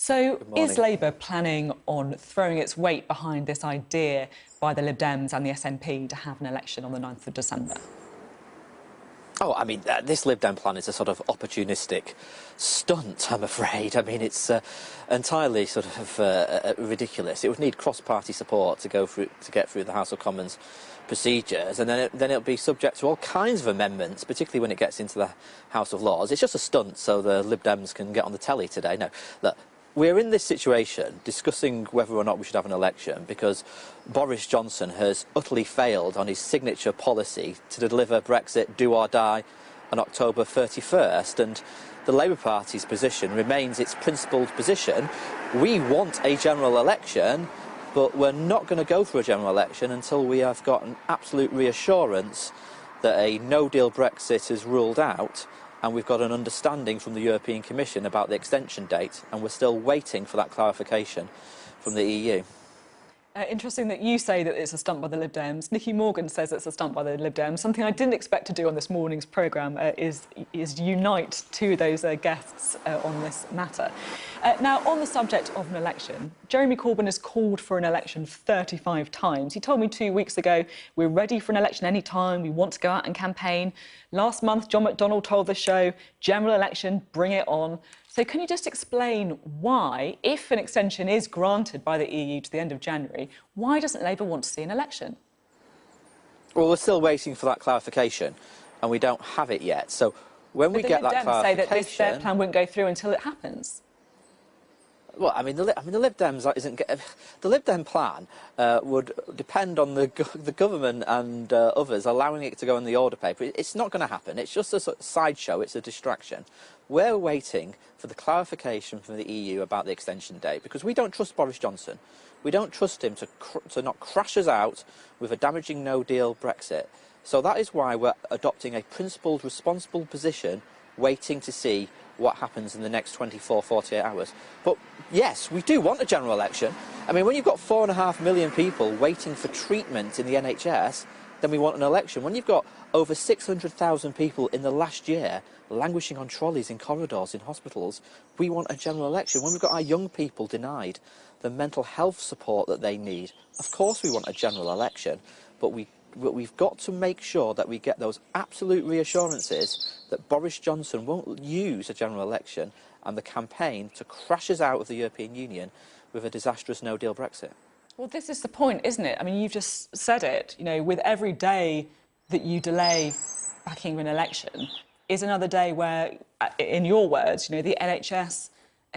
So Good morning. is Labour planning on throwing its weight behind this idea by the Lib Dems and the SNP to have an election on the 9th of December? Oh, I mean, this Lib Dem plan is a sort of opportunistic stunt, I'm afraid. I mean, it's entirely sort of ridiculous. It would need cross-party support to get through the House of Commons procedures, and then it'll be subject to all kinds of amendments, particularly when it gets into the House of Lords. It's just a stunt so the Lib Dems can get on the telly today. No, look. We're in this situation discussing whether or not we should have an election because Boris Johnson has utterly failed on his signature policy to deliver Brexit do or die on October 31st, and the Labour Party's position remains its principled position. We want a general election, but we're not going to go for a general election until we have got an absolute reassurance that a no-deal Brexit is ruled out, and we've got an understanding from the European Commission about the extension date, and we're still waiting for that clarification from the EU. Interesting that you say that it's a stunt by the Lib Dems. Nicky Morgan says it's a stunt by the Lib Dems. Something I didn't expect to do on this morning's programme is unite two of those guests on this matter. Now, on the subject of an election, Jeremy Corbyn has called for an election 35 times. He told me 2 weeks ago, we're ready for an election any time, we want to go out and campaign. Last month, John McDonnell told the show, general election, bring it on. So can you just explain why, if an extension is granted by the EU to the end of January, why doesn't Labour want to see an election? Well, we're still waiting for that clarification, and we don't have it yet. So when we get that clarification... say that their plan won't go through until it happens. Well, I mean, the Lib Dems the Lib Dem plan would depend on the government and others allowing it to go in the order paper. It's not going to happen. It's just a sort of sideshow. It's a distraction. We're waiting for the clarification from the EU about the extension date because we don't trust Boris Johnson. We don't trust him to not crash us out with a damaging no-deal Brexit. So that is why we're adopting a principled, responsible position, waiting to see what happens in the next 24, 48 hours. But yes, we do want a general election. I mean, when you've got 4.5 million people waiting for treatment in the NHS, then we want an election. When you've got over 600,000 people in the last year languishing on trolleys in corridors in hospitals, we want a general election. When we've got our young people denied the mental health support that they need, of course we want a general election, but we've got to make sure that we get those absolute reassurances that Boris Johnson won't use a general election and the campaign to crash us out of the European Union with a disastrous no-deal Brexit. Well, this is the point, isn't it? I mean, you've just said it. You know, with every day that you delay backing an election is another day where, in your words, you know, the NHS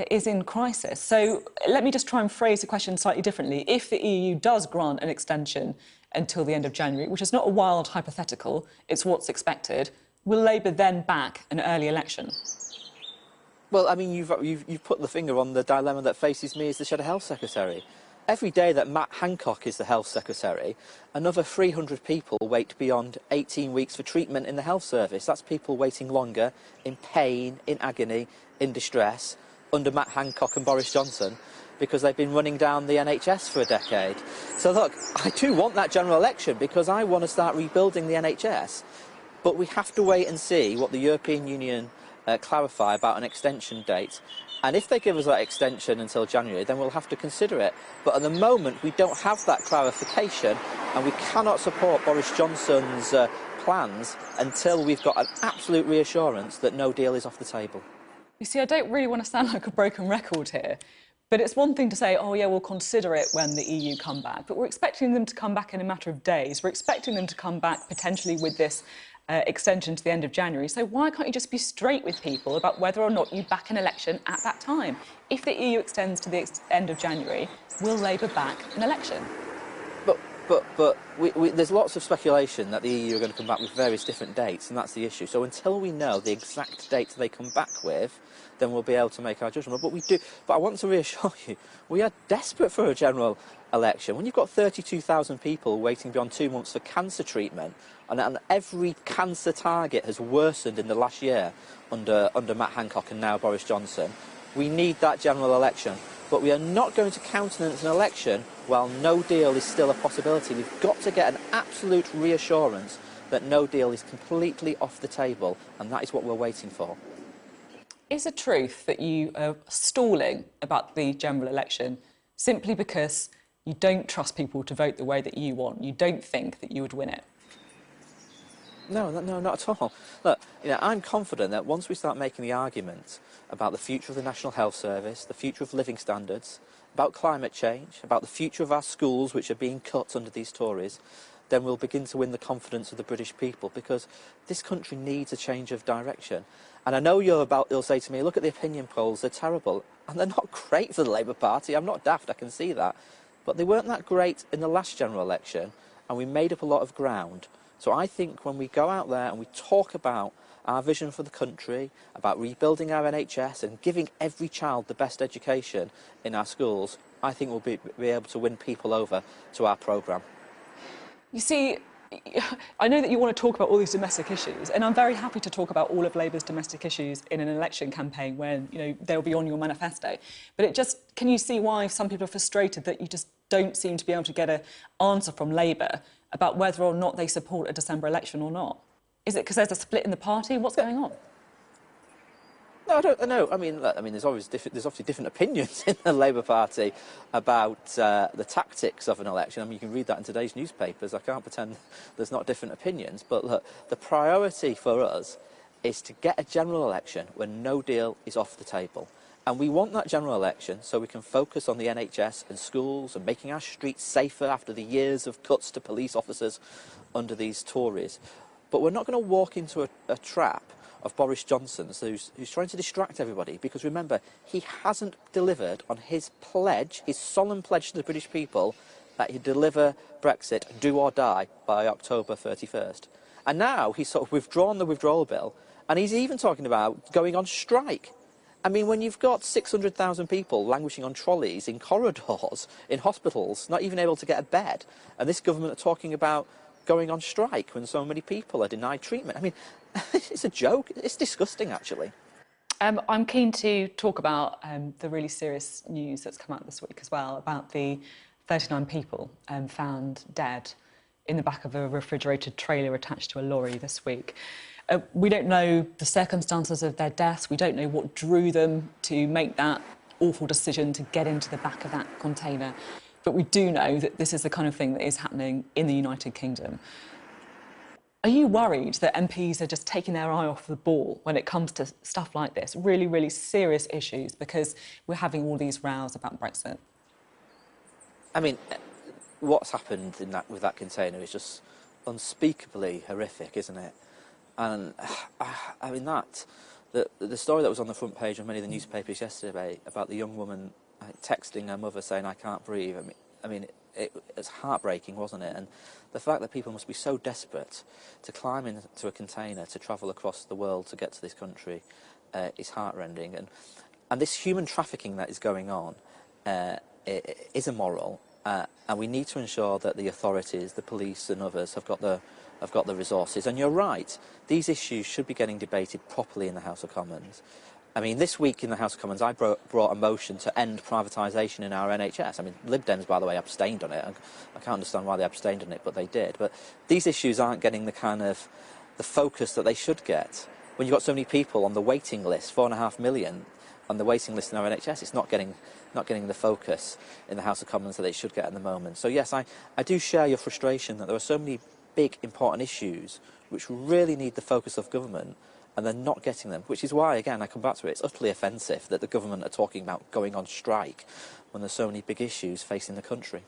is in crisis. So let me just try and phrase the question slightly differently. If the EU does grant an extension until the end of January, which is not a wild hypothetical, it's what's expected, will Labour then back an early election? Well, I mean, you've put the finger on the dilemma that faces me as the Shadow Health Secretary. Every day that Matt Hancock is the Health Secretary, another 300 people wait beyond 18 weeks for treatment in the health service. That's people waiting longer, in pain, in agony, in distress, under Matt Hancock and Boris Johnson, because they've been running down the NHS for a decade. So look, I do want that general election because I want to start rebuilding the NHS, but we have to wait and see what the European Union clarify about an extension date. And if they give us that extension until January, then we'll have to consider it. But at the moment, we don't have that clarification, and we cannot support Boris Johnson's plans until we've got an absolute reassurance that no deal is off the table. You see, I don't really want to sound like a broken record here, but it's one thing to say, oh, yeah, we'll consider it when the EU come back, but we're expecting them to come back in a matter of days. We're expecting them to come back potentially with this extension to the end of January. So why can't you just be straight with people about whether or not you back an election at that time? If the EU extends to the end of January, will Labour back an election? But there's lots of speculation that the EU are going to come back with various different dates, and that's the issue. So until we know the exact date they come back with, then we'll be able to make our judgment. But I want to reassure you, we are desperate for a general election. When you've got 32,000 people waiting beyond 2 months for cancer treatment, and every cancer target has worsened in the last year under Matt Hancock and now Boris Johnson, we need that general election. But we are not going to countenance an election while no deal is still a possibility. We've got to get an absolute reassurance that no deal is completely off the table, and that is what we're waiting for. Is it truth that you are stalling about the general election simply because you don't trust people to vote the way that you want? You don't think that you would win it? No, no, not at all. Look, I'm confident that once we start making the argument about the future of the National Health Service, the future of living standards, about climate change, about the future of our schools, which are being cut under these Tories, then we'll begin to win the confidence of the British people, because this country needs a change of direction. And I know you'll say to me, look at the opinion polls, they're terrible. And they're not great for the Labour Party. I'm not daft, I can see that. But they weren't that great in the last general election, and we made up a lot of ground. So I think when we go out there and we talk about our vision for the country, about rebuilding our NHS and giving every child the best education in our schools, I think we'll be able to win people over to our programme. You see, I know that you want to talk about all these domestic issues, and I'm very happy to talk about all of Labour's domestic issues in an election campaign when, they'll be on your manifesto. But can you see why some people are frustrated that you just don't seem to be able to get an answer from Labour about whether or not they support a December election or not? Is it because there's a split in the party? What's going on? No, I don't know. I mean, there's obviously different opinions in the Labour Party about the tactics of an election. I mean, you can read that in today's newspapers. I can't pretend there's not different opinions. But look, the priority for us is to get a general election where no deal is off the table. And we want that general election so we can focus on the NHS and schools and making our streets safer after the years of cuts to police officers under these Tories. But we're not going to walk into a trap of Boris Johnson's who's trying to distract everybody, because remember, he hasn't delivered on his pledge, his solemn pledge to the British people, that he'd deliver Brexit, do or die, by October 31st. And now he's sort of withdrawn the withdrawal bill, and he's even talking about going on strike. I mean, when you've got 600,000 people languishing on trolleys, in corridors, in hospitals, not even able to get a bed, and this government are talking about going on strike when so many people are denied treatment. I mean, it's a joke. It's disgusting, actually. I'm keen to talk about the really serious news that's come out this week as well, about the 39 people found dead in the back of a refrigerated trailer attached to a lorry this week. We don't know the circumstances of their deaths. We don't know what drew them to make that awful decision to get into the back of that container. But we do know that this is the kind of thing that is happening in the United Kingdom. Are you worried that MPs are just taking their eye off the ball when it comes to stuff like this, really, really serious issues, because we're having all these rows about Brexit? I mean, what's happened with that container is just unspeakably horrific, isn't it? And I mean, the story that was on the front page of many of the newspapers yesterday about the young woman texting her mother saying, "I can't breathe." I mean, it's heartbreaking, wasn't it? And the fact that people must be so desperate to climb into a container to travel across the world to get to this country is heartrending. And this human trafficking that is going on is immoral, and we need to ensure that the authorities, the police and others have got the resources. And you're right, these issues should be getting debated properly in the House of Commons. I mean, this week in the House of Commons, I brought a motion to end privatisation in our NHS. I mean, Lib Dems, by the way, abstained on it. I can't understand why they abstained on it, but they did. But these issues aren't getting the focus that they should get. When you've got so many people on the waiting list, 4.5 million on the waiting list in our NHS, it's not getting the focus in the House of Commons that they should get at the moment. So yes, I do share your frustration that there are so many big, important issues which really need the focus of government, and they're not getting them, which is why, again, I come back to it, it's utterly offensive that the government are talking about going on strike when there's so many big issues facing the country.